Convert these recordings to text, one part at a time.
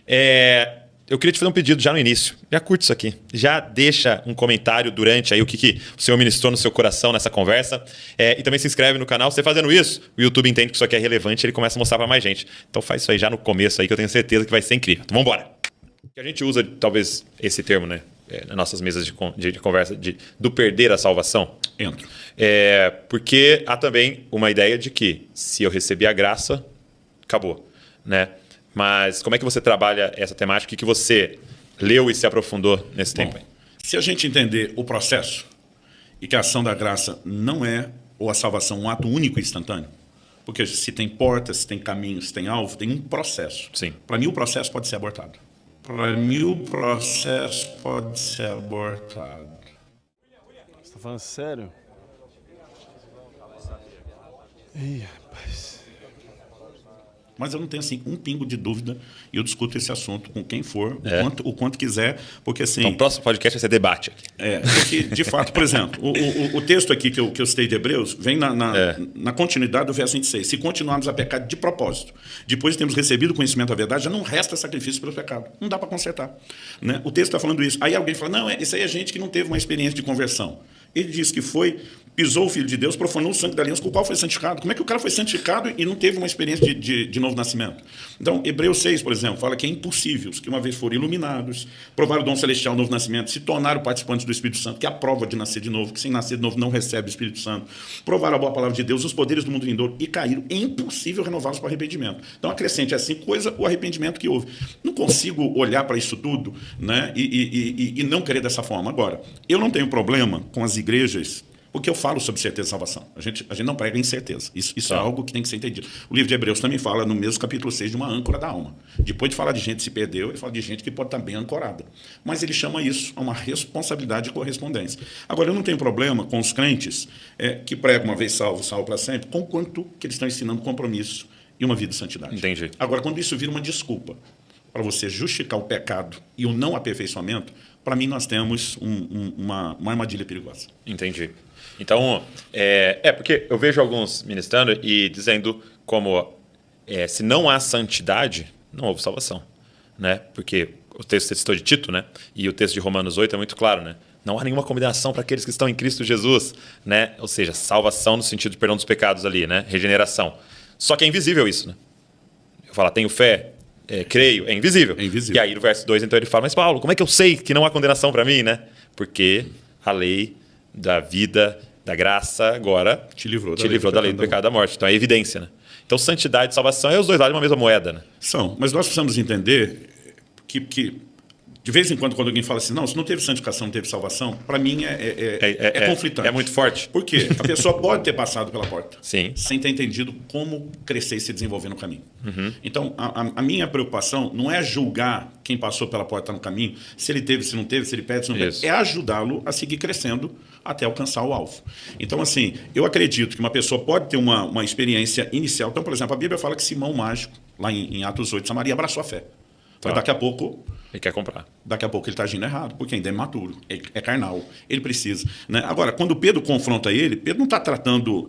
Eu queria te fazer um pedido já no início. Já curte isso aqui. Já deixa um comentário durante aí o que o Senhor ministrou no seu coração nessa conversa. E também se inscreve no canal. Você fazendo isso, o YouTube entende que isso aqui é relevante e ele começa a mostrar para mais gente. Então faz isso aí já no começo aí que eu tenho certeza que vai ser incrível. Então vamos embora. A gente usa talvez esse termo, né? Nas nossas mesas de conversa do perder a salvação. Entro. Porque há também uma ideia de que se eu receber a graça, acabou, né? Mas como é que você trabalha essa temática? O que você leu e se aprofundou nesse tempo? Se a gente entender o processo e que a ação da graça não é, ou a salvação, um ato único e instantâneo, porque se tem portas, se tem caminhos, se tem alvo, tem um processo. Sim. Para mim, o processo pode ser abortado. Para mim, o processo pode ser abortado. Você tá falando sério? Ih, rapaz. Mas eu não tenho, assim, um pingo de dúvida e eu discuto esse assunto com quem for, o quanto quiser, porque, assim... Então, o próximo podcast vai ser debate. Porque, de fato, por exemplo, o texto aqui que eu citei de Hebreus vem na continuidade do verso 26. Se continuarmos a pecar de propósito, depois de termos recebido o conhecimento da verdade, já não resta sacrifício pelo pecado. Não dá para consertar. Né? O texto está falando isso. Aí alguém fala, não, isso aí é gente que não teve uma experiência de conversão. Ele diz que pisou o Filho de Deus, profanou o sangue da aliança com o qual foi santificado. Como é que o cara foi santificado e não teve uma experiência de novo nascimento? Então, Hebreus 6, por exemplo, fala que é impossível os que uma vez foram iluminados, provaram o dom celestial, o novo nascimento, se tornaram participantes do Espírito Santo, que é a prova de nascer de novo, que sem nascer de novo não recebe o Espírito Santo, provaram a boa palavra de Deus, os poderes do mundo vindouro e caíram. É impossível renová-los para o arrependimento. Então, acrescente assim, o arrependimento que houve. Não consigo olhar para isso tudo, né, e não querer dessa forma. Agora, eu não tenho problema com as igrejas, porque eu falo sobre certeza e salvação. A gente não prega incerteza. Isso é algo que tem que ser entendido. O livro de Hebreus também fala, no mesmo capítulo 6, de uma âncora da alma. Depois de falar de gente que se perdeu, ele fala de gente que pode estar bem ancorada. Mas ele chama isso a uma responsabilidade de correspondência. Agora, eu não tenho problema com os crentes que pregam uma vez salvo, salvo para sempre, com quanto que eles estão ensinando compromisso e uma vida de santidade. Entendi. Agora, quando isso vira uma desculpa para você justificar o pecado e o não aperfeiçoamento, para mim nós temos uma armadilha perigosa. Entendi. Então, porque eu vejo alguns ministrando e dizendo como se não há santidade, não houve salvação, né? Porque o texto que você citou de Tito, né? E o texto de Romanos 8 é muito claro, né? Não há nenhuma combinação para aqueles que estão em Cristo Jesus, né? Ou seja, salvação no sentido de perdão dos pecados ali, né? Regeneração. Só que é invisível isso, né? Eu falo, tenho fé, creio, é invisível. É invisível. E aí no verso 2, então ele fala, mas Paulo, como é que eu sei que não há condenação para mim, né? Porque a lei da vida, da graça, agora te livrou da lei do pecado e da morte. Então é evidência, né? Então santidade e salvação é os dois lados de uma mesma moeda, né? São, mas nós precisamos entender que de vez em quando alguém fala assim, não, se não teve santificação, não teve salvação, para mim é conflitante. É muito forte. Por quê? A pessoa pode ter passado pela porta, sim, sem ter entendido como crescer e se desenvolver no caminho. Então, a minha preocupação não é julgar quem passou pela porta no caminho, se ele teve, se não teve, se ele perde, se não perde. É ajudá-lo a seguir crescendo até alcançar o alvo. Então, assim, eu acredito que uma pessoa pode ter uma experiência inicial. Então, por exemplo, a Bíblia fala que Simão Mágico, lá em Atos 8, Samaria abraçou a fé. Mas daqui a pouco... Ele quer comprar. Daqui a pouco ele está agindo errado, porque ainda é imaturo, é carnal, ele precisa. Né? Agora, quando Pedro confronta ele, Pedro não está tratando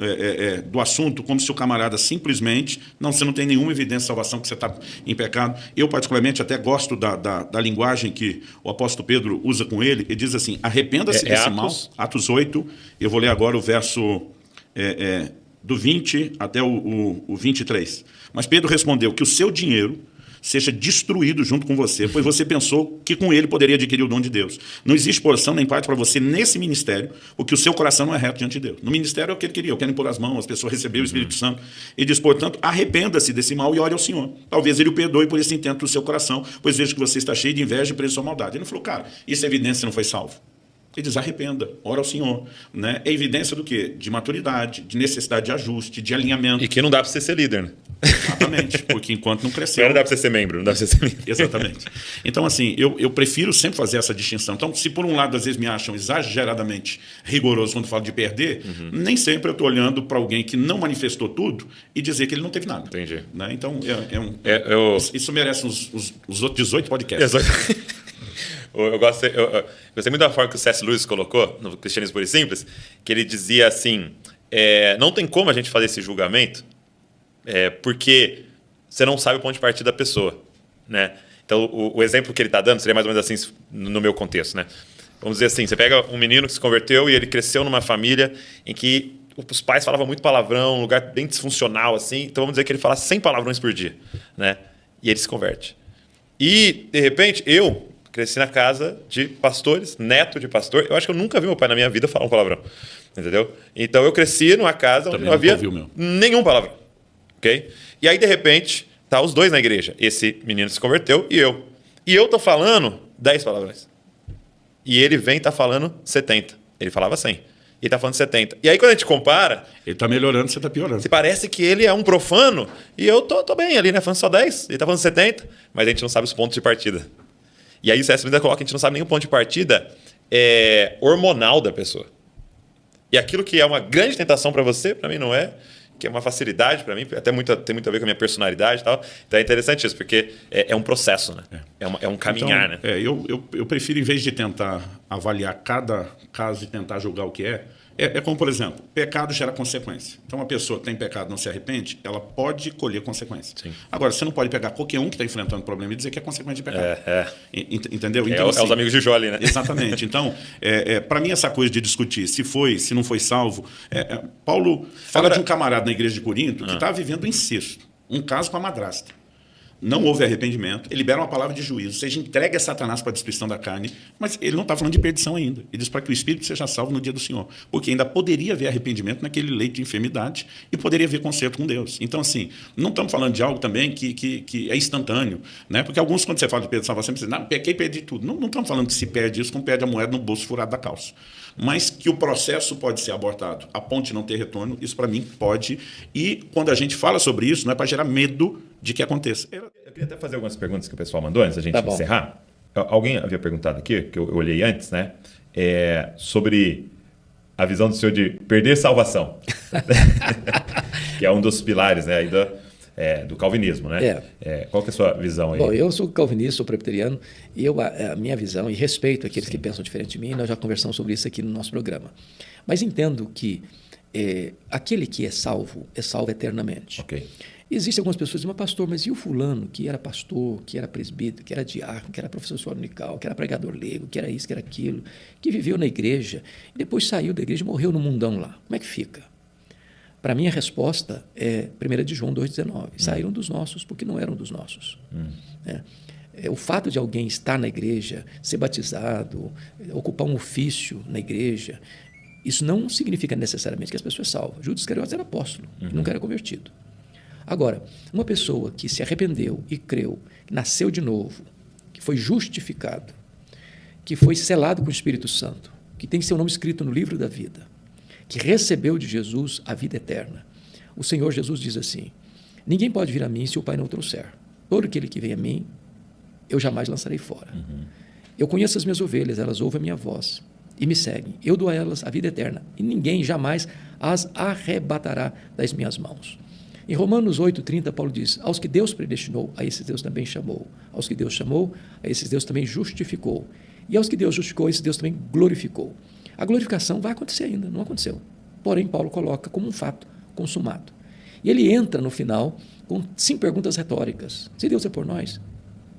do assunto como se o camarada simplesmente, você não tem nenhuma evidência de salvação, que você está em pecado. Eu, particularmente, até gosto da linguagem que o apóstolo Pedro usa com ele, ele diz assim, arrependa-se desse mal. Atos 8, eu vou ler agora o verso do 20 até o 23. Mas Pedro respondeu que o seu dinheiro seja destruído junto com você, pois você pensou que com ele poderia adquirir o dom de Deus. Não existe porção nem parte para você nesse ministério, porque o seu coração não é reto diante de Deus. No ministério é o que ele queria, eu quero impor as mãos, as pessoas receberem o Espírito Santo. Ele diz, portanto, arrependa-se desse mal e ore ao Senhor. Talvez ele o perdoe por esse intento do seu coração, pois vejo que você está cheio de inveja e preso à sua maldade. Ele falou, cara, isso é evidência que você não foi salvo. Ele diz, arrependa, ora ao Senhor. Né? É evidência do quê? De maturidade, de necessidade de ajuste, de alinhamento. E que não dá para você ser líder, né? Exatamente, porque enquanto não cresceu... Não dá para você ser membro, não dá para você ser líder. Exatamente. Então, assim, eu prefiro sempre fazer essa distinção. Então, se por um lado, às vezes, me acham exageradamente rigoroso quando falo de perder, nem sempre eu estou olhando para alguém que não manifestou tudo e dizer que ele não teve nada. Entendi. Né? Então, isso merece os outros 18 podcasts. Eu gostei muito da forma que o C.S. Lewis colocou no Cristianismo Puro e Simples, que ele dizia assim, não tem como a gente fazer esse julgamento porque você não sabe o ponto de partida da pessoa, né? Então, o exemplo que ele está dando seria mais ou menos assim no meu contexto, né? Vamos dizer assim, você pega um menino que se converteu e ele cresceu numa família em que os pais falavam muito palavrão, um lugar bem disfuncional, assim. Então, vamos dizer que ele fala 100 palavrões por dia, né? E ele se converte. E, de repente, eu cresci na casa de pastores, neto de pastor. Eu acho que eu nunca vi meu pai na minha vida falar um palavrão, entendeu? Então, eu cresci numa casa onde não havia nenhum palavrão, ok? E aí, de repente, tá os dois na igreja. Esse menino se converteu e eu. E eu tô falando 10 palavrões. E ele vem e tá falando 70. Ele falava 100. E tá falando 70. E aí, quando a gente compara... Ele tá melhorando, você tá piorando. Parece que ele é um profano e eu tô bem ali, né? Falando só 10. Ele tá falando 70. Mas a gente não sabe os pontos de partida. E aí o C.S. Lewis coloca que a gente não sabe nenhum ponto de partida hormonal da pessoa. E aquilo que é uma grande tentação para você, para mim não é. Que é uma facilidade para mim, até tem muito a ver com a minha personalidade e tal. Então é interessante isso, porque é um processo, né? É um caminhar, então, né? Eu prefiro, em vez de tentar avaliar cada caso e tentar julgar o que é como, por exemplo, pecado gera consequência. Então, uma pessoa que tem pecado e não se arrepende, ela pode colher consequência. Sim. Agora, você não pode pegar qualquer um que está enfrentando o problema e dizer que é consequência de pecado. Entendeu? Então, assim, os amigos de Jó ali, né? Exatamente. Então, para mim, essa coisa de discutir se não foi salvo... Paulo fala de um camarada na igreja de Corinto que estava vivendo um incesto, um caso com a madrasta. Não houve arrependimento, ele libera uma palavra de juízo, ou seja, entrega a Satanás para a destruição da carne, mas ele não está falando de perdição ainda. Ele diz para que o espírito seja salvo no dia do Senhor, porque ainda poderia haver arrependimento naquele leito de enfermidade e poderia haver conserto com Deus. Então, assim, não estamos falando de algo também que é instantâneo, né? Porque alguns, quando você fala de perda de salvação, você diz, não, pequei e perdi tudo. Não estamos falando que se perde isso como perde a moeda no bolso furado da calça. Mas que o processo pode ser abortado a ponto de não ter retorno, isso para mim pode. E quando a gente fala sobre isso, não é para gerar medo de que aconteça. Eu queria até fazer algumas perguntas que o pessoal mandou antes da gente encerrar. Alguém havia perguntado aqui, que eu olhei antes, né? Sobre a visão do senhor de perder salvação. Que é um dos pilares, né, do calvinismo, né? Qual que é a sua visão aí? Bom, eu sou calvinista, sou presbiteriano, e a minha visão, e respeito aqueles que pensam diferente de mim, nós já conversamos sobre isso aqui no nosso programa. Mas entendo que aquele que é salvo eternamente. Ok. Existem algumas pessoas que dizem, mas pastor, mas e o fulano que era pastor, que era presbítero, que era diácono, que era professor unical, que era pregador leigo, que era isso, que era aquilo, que viveu na igreja, e depois saiu da igreja e morreu no mundão lá. Como é que fica? Para mim, a resposta é 1 de João 2,19. Saíram dos nossos porque não eram dos nossos. O fato de alguém estar na igreja, ser batizado, ocupar um ofício na igreja, isso não significa necessariamente que as pessoas salvam. Judas Iscariotes era apóstolo, nunca era convertido. Agora, uma pessoa que se arrependeu e creu, que nasceu de novo, que foi justificado, que foi selado com o Espírito Santo, que tem seu nome escrito no livro da vida, que recebeu de Jesus a vida eterna. O Senhor Jesus diz assim, ninguém pode vir a mim se o Pai não o trouxer. Todo aquele que vem a mim, eu jamais lançarei fora. Eu conheço as minhas ovelhas, elas ouvem a minha voz e me seguem. Eu dou a elas a vida eterna e ninguém jamais as arrebatará das minhas mãos. Em Romanos 8,30, Paulo diz, aos que Deus predestinou, a esses Deus também chamou. Aos que Deus chamou, a esses Deus também justificou. E aos que Deus justificou, a esses Deus também glorificou. A glorificação vai acontecer ainda, não aconteceu. Porém, Paulo coloca como um fato consumado. E ele entra no final com 5 perguntas retóricas. Se Deus é por nós,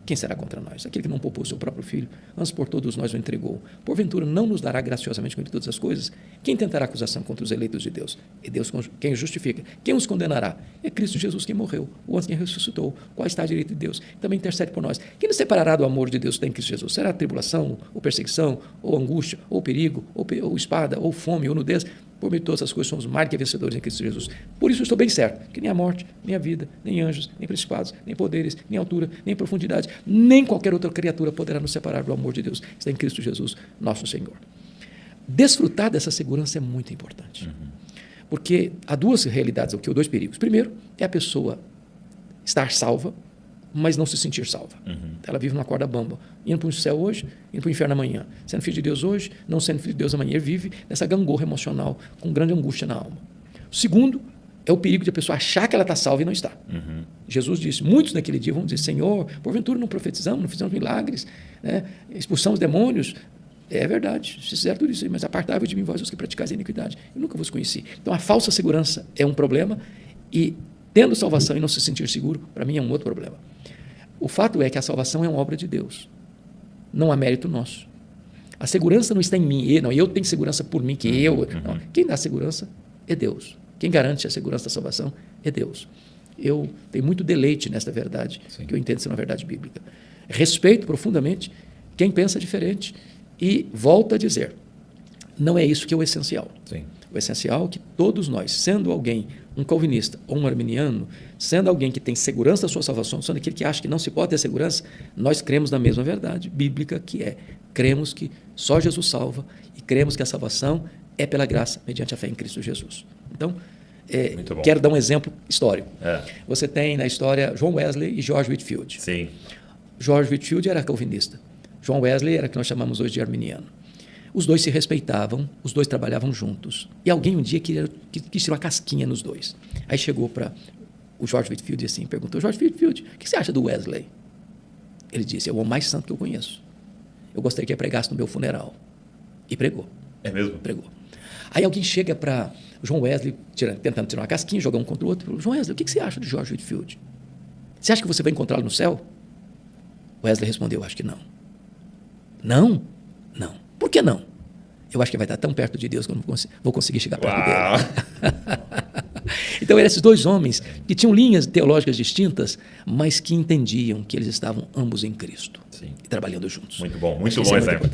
quem será contra nós? Aquele que não poupou o seu próprio filho, antes por todos nós o entregou. Porventura não nos dará graciosamente com todas as coisas? Quem tentará acusação contra os eleitos de Deus? É Deus quem os justifica. Quem os condenará? É Cristo Jesus quem morreu, o antes quem ressuscitou, qual está à direita de Deus, também intercede por nós. Quem nos separará do amor de Deus que tem em Cristo Jesus? Será a tribulação, ou perseguição, ou angústia, ou perigo, ou espada, ou fome, ou nudez? Por meio de todas as coisas somos mais que vencedores em Cristo Jesus. Por isso eu estou bem certo que nem a morte, nem a vida, nem anjos, nem principados, nem poderes, nem altura, nem profundidade, nem qualquer outra criatura poderá nos separar do amor de Deus que está em Cristo Jesus, nosso Senhor. Desfrutar dessa segurança é muito importante. Porque há 2 realidades aqui, ou 2 perigos. Primeiro, é a pessoa estar salva, mas não se sentir salva. Ela vive numa corda bamba, indo para o céu hoje, indo para o inferno amanhã. Sendo filho de Deus hoje, não sendo filho de Deus amanhã. Ele vive nessa gangorra emocional, com grande angústia na alma. O segundo é o perigo de a pessoa achar que ela está salva e não está. Jesus disse, muitos naquele dia vão dizer, Senhor, porventura não profetizamos, não fizemos milagres, né? Expulsamos demônios. É verdade, vocês fizeram tudo isso aí, mas apartai-vos de mim, vós os que praticais a iniquidade. Eu nunca vos conheci. Então a falsa segurança é um problema e tendo salvação e não se sentir seguro, para mim é um outro problema. O fato é que a salvação é uma obra de Deus. Não há mérito nosso. A segurança não está em mim. Eu tenho segurança por mim, que eu... Não. Quem dá segurança é Deus. Quem garante a segurança da salvação é Deus. Eu tenho muito deleite nesta verdade, que eu entendo ser uma verdade bíblica. Respeito profundamente quem pensa diferente e volto a dizer, não é isso que é o essencial. Sim. O essencial é que todos nós, sendo alguém um calvinista ou um arminiano, sendo alguém que tem segurança da sua salvação, sendo aquele que acha que não se pode ter segurança, nós cremos na mesma verdade bíblica, que é, cremos que só Jesus salva e cremos que a salvação é pela graça, mediante a fé em Cristo Jesus. Então, quero dar um exemplo histórico. Você tem na história John Wesley e George Whitefield. Sim. George Whitefield era calvinista. John Wesley era o que nós chamamos hoje de arminiano. Os dois se respeitavam, os dois trabalhavam juntos. E alguém um dia quis tirar uma casquinha nos dois. Aí chegou para o George Whitefield e assim, perguntou, George Whitefield, o que você acha do Wesley? Ele disse, é o homem mais santo que eu conheço. Eu gostaria que ele pregasse no meu funeral. E pregou. É mesmo? Pregou. Aí alguém chega para John Wesley, tentando tirar uma casquinha, jogar um contra o outro, e falou, John Wesley, o que você acha de George Whitefield? Você acha que você vai encontrá-lo no céu? Wesley respondeu, acho que não. Não? Não. Por que não? Eu acho que vai estar tão perto de Deus que eu não vou conseguir chegar perto dele. Então, eram esses dois homens que tinham linhas teológicas distintas, mas que entendiam que eles estavam ambos em Cristo. Sim. E trabalhando juntos. Muito bom exemplo.